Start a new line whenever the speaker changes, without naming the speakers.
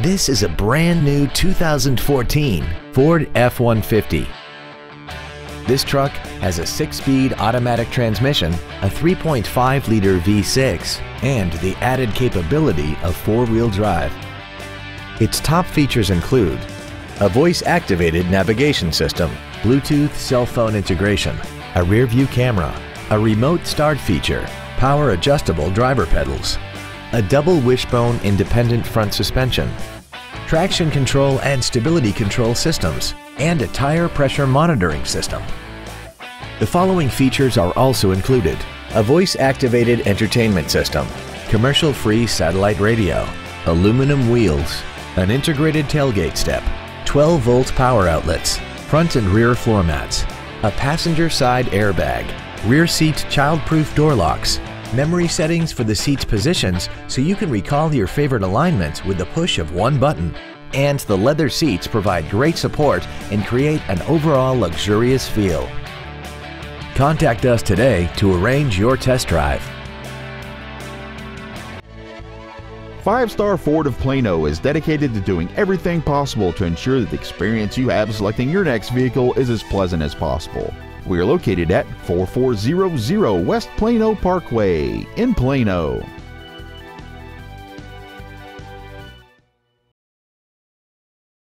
This is a brand new 2014 Ford F-150. This truck has a 6-speed automatic transmission, a 3.5-liter V6, and the added capability of 4-wheel drive. Its top features include a voice-activated navigation system, Bluetooth cell phone integration, a rear-view camera, a remote start feature, power-adjustable driver pedals, a double wishbone independent front suspension, traction control and stability control systems, and a tire pressure monitoring system. The following features are also included: a voice-activated entertainment system, commercial-free satellite radio, aluminum wheels, an integrated tailgate step, 12-volt power outlets, front and rear floor mats, a passenger side airbag, rear seat child-proof door locks, memory settings for the seat's positions so you can recall your favorite alignments with the push of one button, and the leather seats provide great support and create an overall luxurious feel. Contact us today to arrange your test drive.
Five Star Ford of Plano is dedicated to doing everything possible to ensure that the experience you have selecting your next vehicle is as pleasant as possible. We are located at 4400 West Plano Parkway in Plano.